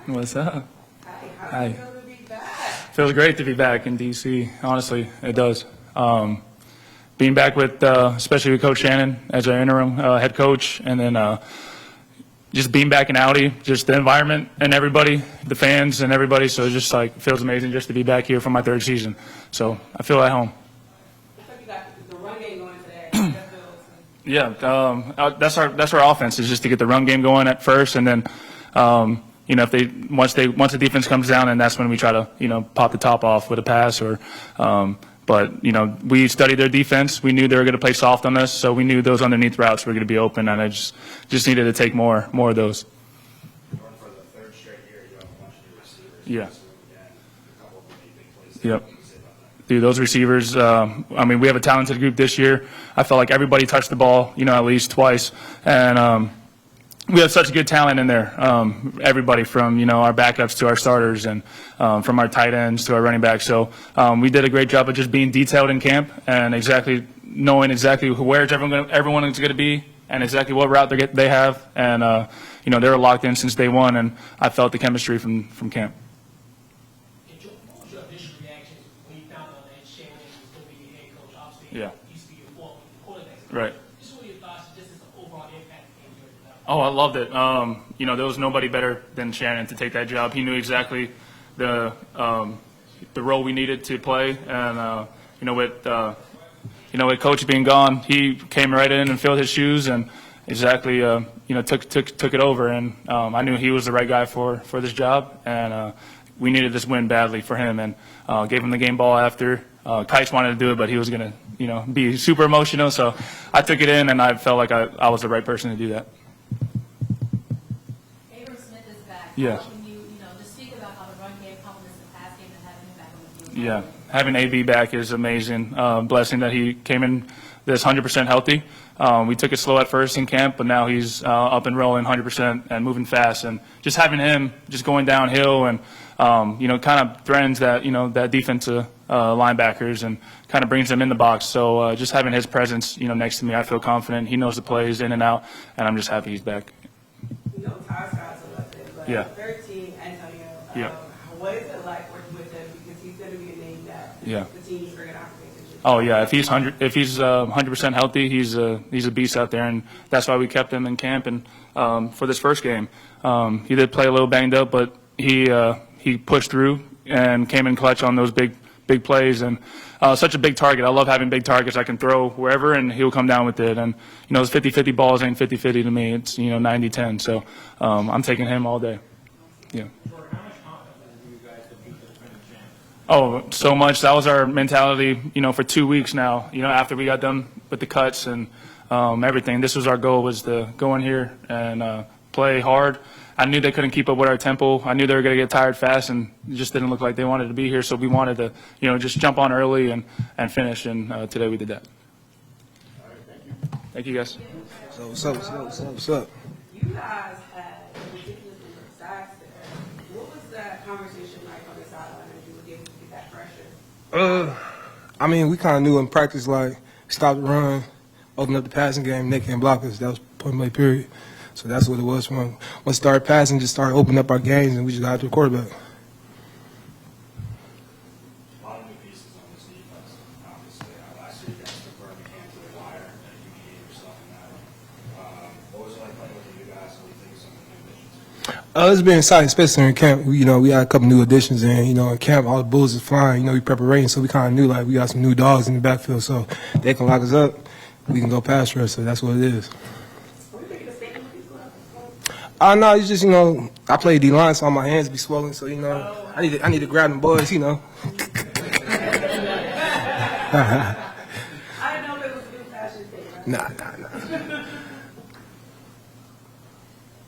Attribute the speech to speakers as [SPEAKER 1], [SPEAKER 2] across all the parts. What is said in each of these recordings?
[SPEAKER 1] What's up?
[SPEAKER 2] How does
[SPEAKER 1] Hi.
[SPEAKER 2] it feel to be back?
[SPEAKER 1] Feels great to be back in DC. Honestly, it does. Being back with, especially with Coach Shannon as our interim head coach, and then just being back in Audi, just the environment and everybody, the fans and everybody. So it just like feels amazing just to be back here for my third season. So I feel at home.
[SPEAKER 2] Looks like you got the run game going today. That feels-
[SPEAKER 1] Yeah, that's our offense is just to get the run game going at first, and then if once the defense comes down, and that's when we try to pop the top off with a pass or. But we studied their defense. We knew they were going to play soft on us, so we knew those underneath routes were going to be open, and I just needed to take more of those.
[SPEAKER 3] Going for the third straight year, you have a bunch of new receivers.
[SPEAKER 1] Yeah.
[SPEAKER 3] And a couple of them made big plays.
[SPEAKER 1] Yep.
[SPEAKER 3] What do you say about that?
[SPEAKER 1] Dude, those receivers, we have a talented group this year. I felt like everybody touched the ball, at least twice. And we have such good talent in there. Everybody from, our backups to our starters and from our tight ends to our running backs. So we did a great job of just being detailed in camp and knowing exactly where everyone is going to be and exactly what route they have. And, they were locked in since day one, and I felt the chemistry from camp.
[SPEAKER 4] What was your initial reaction when you found out that Shannon was going to be your head coach? Obviously,
[SPEAKER 1] Yeah.
[SPEAKER 4] used to be your former quarterback.
[SPEAKER 1] Right.
[SPEAKER 4] Just what are your thoughts, just as an overall impact in your development?
[SPEAKER 1] Oh, I loved it. There was nobody better than Shannon to take that job. He knew exactly the role we needed to play, and with Coach being gone, he came right in and filled his shoes and exactly took it over. And I knew he was the right guy for this job, and we needed this win badly for him. And gave him the game ball after. Kites wanted to do it, but he was going to be super emotional. So I took it in, and I felt like I was the right person to do that. Yes.
[SPEAKER 5] Can you just speak about how the run game complements the pass game and having him back on the field?
[SPEAKER 1] Yeah, having AB back is amazing. Blessing that he came in this 100% healthy. We took it slow at first in camp, but now he's up and rolling 100% and moving fast. And just having him just going downhill and kind of threatens that defensive linebackers and kind of brings them in the box. So just having his presence next to me, I feel confident. He knows the plays in and out, and I'm just happy he's back.
[SPEAKER 2] Ty's got selected, but
[SPEAKER 1] Yeah.
[SPEAKER 2] 13, Antonio.
[SPEAKER 1] Yeah.
[SPEAKER 2] What is it like working with him? Because he's going to be a name that
[SPEAKER 1] Yeah.
[SPEAKER 2] the team is bringing opportunities.
[SPEAKER 1] Oh yeah, if he's 100% healthy, he's a beast out there, and that's why we kept him in camp. And for this first game, he did play a little banged up, but he pushed through and came in clutch on those big plays. And such a big target. I love having big targets. I can throw wherever, and he'll come down with it. And those 50-50 balls ain't 50-50 to me. It's 90-10. So I'm taking him all day. Yeah.
[SPEAKER 4] Jordan, how much confidence do you guys to beat the defending champ?
[SPEAKER 1] Oh, so much. That was our mentality, for 2 weeks now, after we got done with the cuts and everything. This was our goal, was to go in here and play hard. I knew they couldn't keep up with our tempo. I knew they were going to get tired fast, and it just didn't look like they wanted to be here. So we wanted to, just jump on early and finish, and today we did that.
[SPEAKER 3] All right, thank you.
[SPEAKER 1] Thank you, guys.
[SPEAKER 6] So what's up?
[SPEAKER 2] You guys had ridiculous number of sacks there. What was that conversation like on the sideline as you were able to get that pressure?
[SPEAKER 6] We kind of knew in practice, like, stop the run, open up the passing game, they can't block us. That was point blank period. So that's what it was. When we started passing, just started opening up our games, and we just got to the quarterback.
[SPEAKER 3] A lot of new pieces on this defense. Obviously, last year you guys took Birmingham to the wire, and you gave yourself in that one. What was it like playing with the new guys? What do you think of some of the new additions?
[SPEAKER 6] It's been exciting, especially in camp. We had a couple new additions, and in camp, all the bulls is flying. We preparing, so we kind of knew like we got some new dogs in the backfield, so they can lock us up. We can go pass rush, so that's what it is.
[SPEAKER 2] What do you think of the statement with these gloves?
[SPEAKER 6] No, it's just I play D-line, so my hands be swollen, so I need to grab them boys,
[SPEAKER 2] I didn't know if it was a new fashion thing. Right?
[SPEAKER 6] Nah.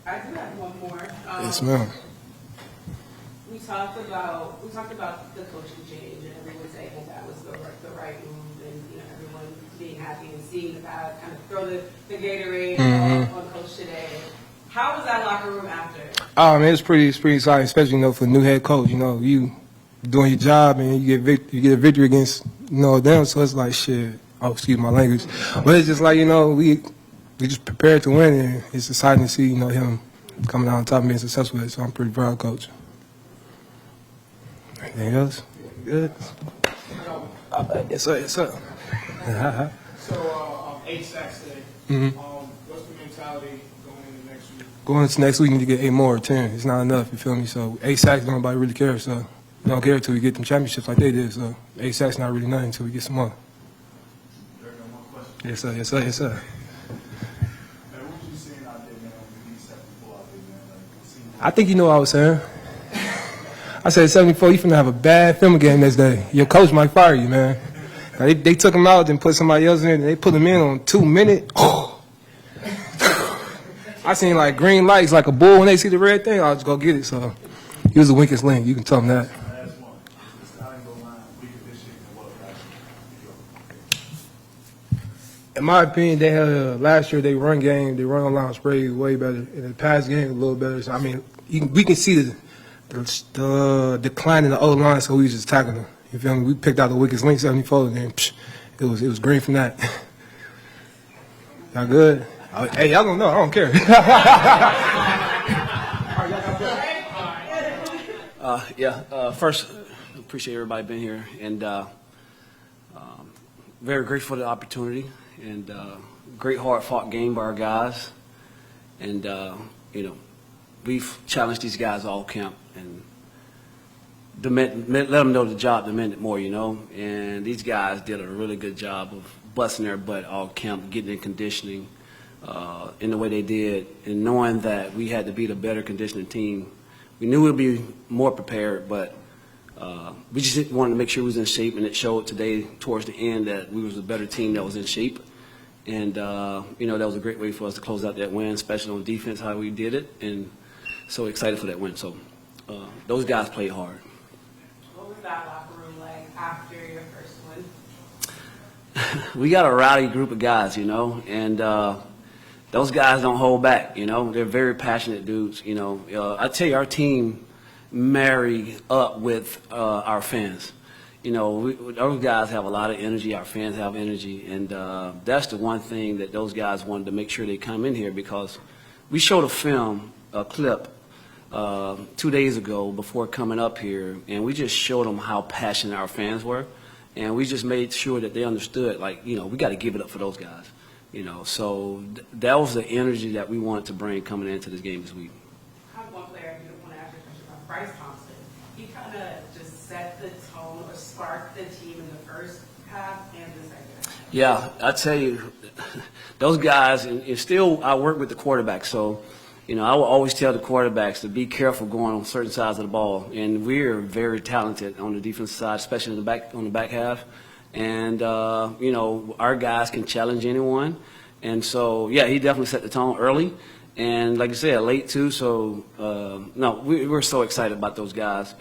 [SPEAKER 2] I do have one more.
[SPEAKER 6] Yes, ma'am.
[SPEAKER 2] We talked about the coaching change, and everyone saying that was the right move, and everyone being happy and seeing the guys kind of throw the Gatorade on Coach today. How was that locker room after?
[SPEAKER 6] It's pretty exciting, especially for a new head coach. You doing your job and you get a victory against them, so it's like shit. Oh, excuse my language, but it's just like we just prepared to win, and it's exciting to see him coming out on top and being successful with it. So I'm pretty proud, Coach. Anything else? Good. Yes, sir. Yes, sir.
[SPEAKER 7] So, 8 sacks today.
[SPEAKER 6] Mhm.
[SPEAKER 7] What's the mentality going into next week?
[SPEAKER 6] Going into next week, we need to get 8 more or 10. It's not enough, you feel me? So 8 sacks, nobody really cares. So we don't care until we get them championships like they did. So 8 sacks not really nothing until we get some more. Yes, sir. Yes, sir. Yes, sir.
[SPEAKER 3] Man, what you seeing out there, man, with these 74 out there, man? Like, seeing
[SPEAKER 6] I think you know what I was saying. I said 74, you finna have a bad film game next day. Your coach might fire you, man. Now, they took him out and put somebody else in there, and they put him in on 2 minutes. Oh. I seen like green lights like a bull when they see the red thing. I'll just go get it. So he was the weakest link. You can tell him that.
[SPEAKER 3] last one, the starting goal line weaker this year than what last year?
[SPEAKER 6] In my opinion, they had last year they run line was way better. In the past game, a little better. So I mean, we can see the decline in the O line. So we was just tackling them. You feel me? We picked out the weakest link 74, and then it was green from that. Y'all good? Hey, y'all don't know. I don't care.
[SPEAKER 8] First, appreciate everybody being here, and very grateful for the opportunity, and great hard-fought game by our guys, and we've challenged these guys all camp, and let them know the job demanded more, and these guys did a really good job of busting their butt all camp, getting in conditioning in the way they did, and knowing that we had to beat a better conditioning team. We knew we'd be more prepared, but we just wanted to make sure we was in shape, and it showed today towards the end that we was a better team that was in shape. And, that was a great way for us to close out that win, especially on defense, how we did it, and so excited for that win. So those guys played hard.
[SPEAKER 2] What was that locker room like after your first win?
[SPEAKER 8] We got a rowdy group of guys, and those guys don't hold back, They're very passionate dudes, I tell you, our team married up with our fans. Those guys have a lot of energy. Our fans have energy, and that's the one thing that those guys wanted to make sure they come in here, because we showed a clip 2 days ago before coming up here, and we just showed them how passionate our fans were, and we just made sure that they understood, we got to give it up for those guys. So that was the energy that we wanted to bring coming into this game this week.
[SPEAKER 2] I have one player I want to ask you a question about, Bryce Thompson. He kind of just set the tone or sparked the team in the first half and the second half.
[SPEAKER 8] Yeah, I tell you, those guys, and still I work with the quarterback, so I will always tell the quarterbacks to be careful going on certain sides of the ball, and we're very talented on the defensive side, especially on the back half. And, our guys can challenge anyone. And so, yeah, he definitely set the tone early. And like I said, late too. So, we're so excited about those guys,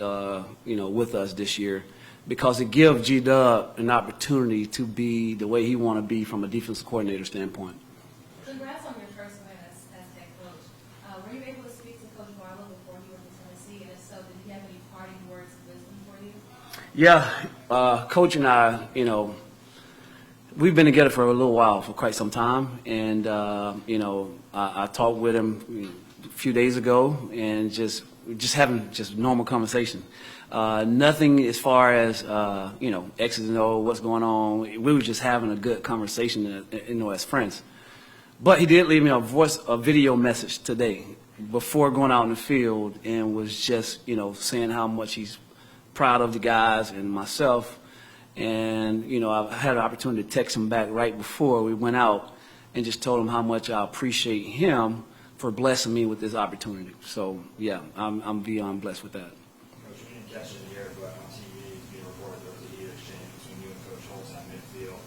[SPEAKER 8] with us this year, because it gives G-Dub an opportunity to be the way he want to be from a defensive coordinator standpoint.
[SPEAKER 5] Congrats on your first win as head coach. Were you able to speak to Coach Barlow before he went to Tennessee? And if so, did he have any parting words of wisdom for you?
[SPEAKER 8] Yeah, Coach and I, we've been together for a little while, for quite some time, and I talked with him a few days ago, and just having just normal conversation. Nothing as far as X's and O, what's going on. We were just having a good conversation, as friends. But he did leave me a video message today before going out in the field, and was just saying how much he's proud of the guys and myself. And, I had an opportunity to text him back right before we went out, and just told him how much I appreciate him for blessing me with this opportunity. So, yeah, I'm beyond blessed with that.
[SPEAKER 3] Coach, you didn't catch it here, but on TV, being reported there was a heat exchange between you and Coach Holtz at midfield.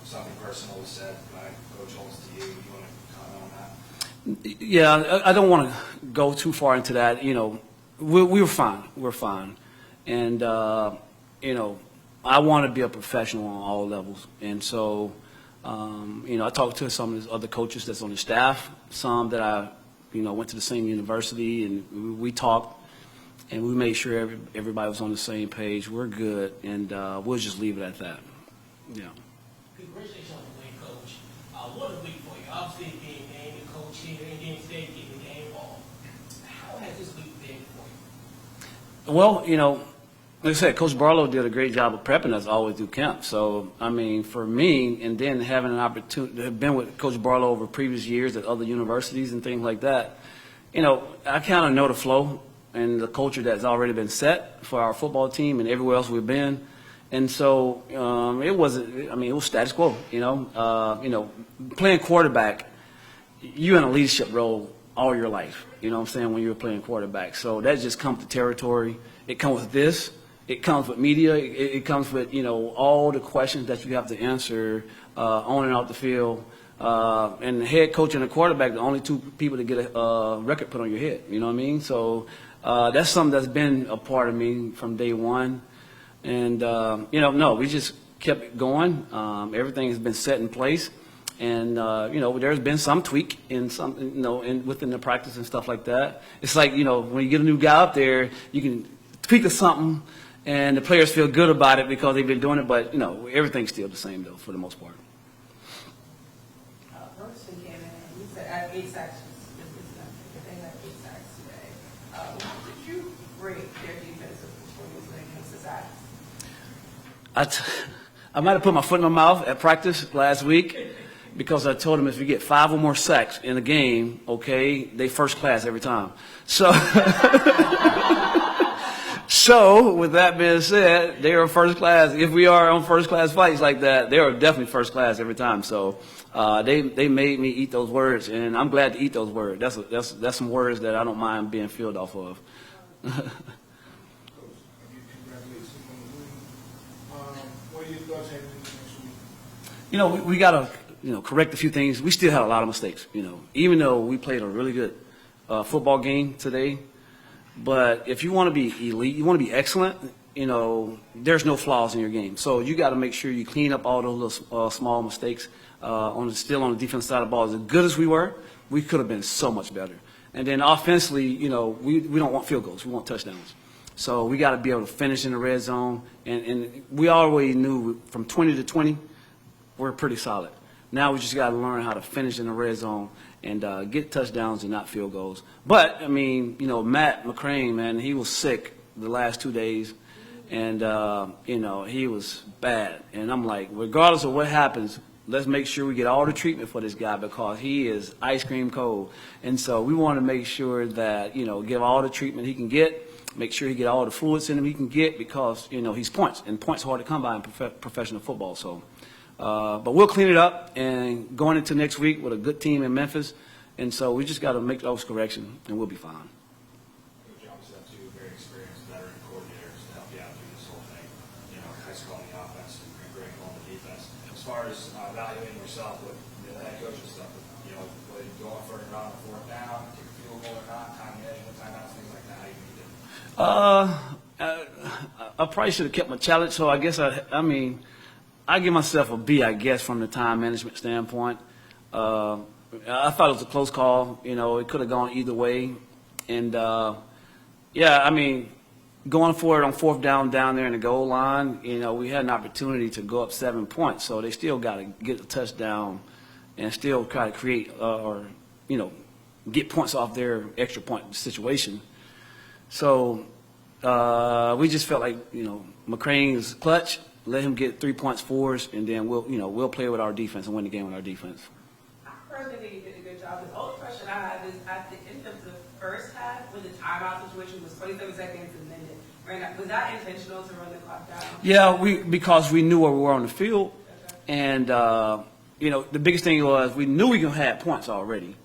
[SPEAKER 3] Something personal was said by Coach Holtz to you. You want to comment on that?
[SPEAKER 8] Yeah, I don't want to go too far into that. We were fine. We're fine. And, I want to be a professional on all levels. And so, I talked to some of the other coaches that's on the staff, some that I, went to the same university, and we talked, and we made sure everybody was on the same page. We're good, and we'll just leave it at that. Yeah.
[SPEAKER 4] Congratulations on the win, Coach. What a week for you. Obviously being named the coach here, and then today getting the game ball.
[SPEAKER 8] Well, like I said, Coach Barlow did a great job of prepping us always through camp. So, I mean, for me, and then having an opportunity to have been with Coach Barlow over previous years at other universities and things like that, I kind of know the flow and the culture that's already been set for our football team and everywhere else we've been. And so it wasn't. I mean, it was status quo. Playing quarterback, you're in a leadership role all your life. You know what I'm saying? When you're playing quarterback, so that just comes to territory. It comes with this. It comes with media. It comes with all the questions that you have to answer on and out the field. And the head coach and the quarterback, the only two people to get a record put on your head. You know what I mean? So that's something that's been a part of me from day one. And no, we just kept it going. Everything has been set in place. And there's been some tweak in some, within the practice and stuff like that. It's like when you get a new guy up there, you can tweak of something, and the players feel good about it because they've been doing it. But everything's still the same though, for the most part.
[SPEAKER 2] Ferguson came in. You said at 8 sacks. The thing at 8 sacks today. How did you rate their defensive performance when it comes to sacks?
[SPEAKER 8] I might have put my foot in my mouth at practice last week because I told them if you get 5 or more sacks in a game, okay, they first class every time. So, so with that being said, they are first class. If we are on first class fights like that, they are definitely first class every time. So they made me eat those words, and I'm glad to eat those words. That's some words that I don't mind being filled off of.
[SPEAKER 7] Coach, congratulations on the win. What are your thoughts heading into next week?
[SPEAKER 8] We got to correct a few things. We still had a lot of mistakes, even though we played a really good football game today. But if you want to be elite, you want to be excellent, there's no flaws in your game. So you got to make sure you clean up all those little small mistakes still on the defense side of the ball. As good as we were, we could have been so much better. And then offensively, we don't want field goals. We want touchdowns. So we got to be able to finish in the red zone. And we already knew from 20 to 20, we're pretty solid. Now we just got to learn how to finish in the red zone and get touchdowns and not field goals. But, I mean, Matt McCrane, man, he was sick the last 2 days. And, he was bad. And I'm like, regardless of what happens, let's make sure we get all the treatment for this guy because he is ice cream cold. And so we want to make sure that, give all the treatment he can get, make sure he get all the fluids in him he can get because, he's points. And points hard to come by in professional football. So. But we'll clean it up and going into next week with a good team in Memphis. And so we just got to make those corrections and we'll be fine.
[SPEAKER 3] Coach, you obviously have 2 very experienced veteran coordinators to help you out through this whole thing. High school on the offense and Greg on the defense. As far as evaluating yourself with the head coach and stuff, whether you go on third and on 4th down, kick a field goal or not, time edge, timeouts, things like that, how you do it?
[SPEAKER 8] I probably should have kept my challenge. So I guess I give myself a B, I guess, from the time management standpoint. I thought it was a close call. It could have gone either way. And, going for it on 4th down there in the goal line, we had an opportunity to go up 7 points. So they still got to get a touchdown and still try to create get points off their extra point situation. So we just felt like, McCrane is clutch. Let him get 3 points for us, and then we'll play with our defense and win the game with our defense.
[SPEAKER 2] I personally think you did a good job. The only question I have is at the end of the first half, when the timeout situation was 27 seconds and then it ran out, was that intentional to run the clock down?
[SPEAKER 8] Yeah, because we knew where we were on the field, and the biggest thing was we knew we had points already,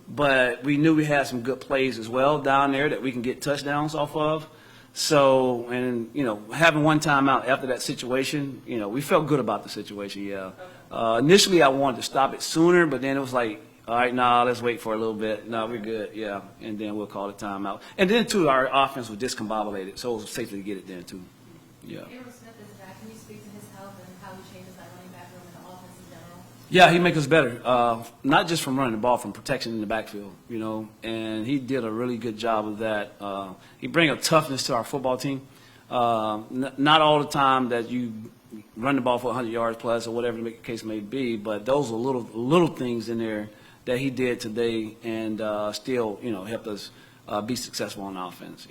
[SPEAKER 8] but we knew we had some good plays as well down there that we can get touchdowns off of. So, and, having one timeout after that situation, we felt good about the situation, yeah. Initially, I wanted to stop it sooner, but then it was like, all right, let's wait for a little bit. No, we're good, yeah. And then we'll call it timeout. And then, too, our offense was discombobulated, so it was safe to get it then, too. Yeah.
[SPEAKER 5] Aaron Smith is back. Can you speak to his health and how he changes that running back room and the offense in general?
[SPEAKER 8] Yeah, he makes us better, not just from running the ball, from protection in the backfield, and he did a really good job of that. He brings a toughness to our football team. Not all the time that you run the ball for 100 yards plus or whatever the case may be, but those are little things in there that he did today and still, helped us be successful on offense,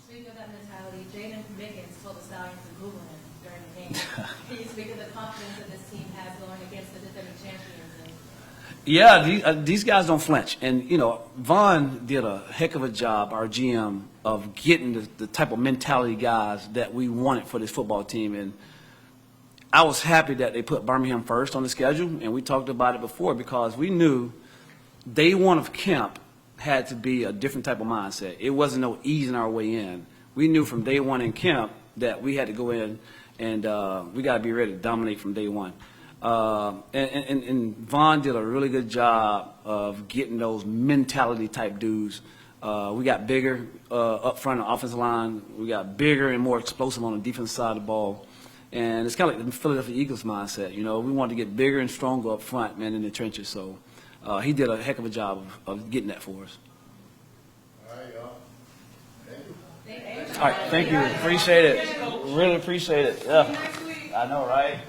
[SPEAKER 5] Speaking of that mentality, Jaden Mickens told the Stallions to Google him during the game. Can you speak of the confidence that this team has going against the defending champions? And
[SPEAKER 8] Yeah, these guys don't flinch. And, you know, Vaughn did a heck of a job, our GM, of getting the type of mentality guys that we wanted for this football team. And I was happy that they put Birmingham first on the schedule, and we talked about it before because we knew day one of camp had to be a different type of mindset. It wasn't no easing our way in. We knew from day one in camp that we had to go in and we got to be ready to dominate from day one. And Vaughn did a really good job of getting those mentality type dudes. We got bigger up front on the offensive line. We got bigger and more explosive on the defensive side of the ball. And it's kind of like the Philadelphia Eagles mindset. You know, we wanted to get bigger and stronger up front, man, in the trenches. So he did a heck of a job of getting that for us.
[SPEAKER 7] All right, y'all. Thank you.
[SPEAKER 5] they
[SPEAKER 8] All right, thank you. Appreciate it. Really appreciate it. Yeah, I know, right?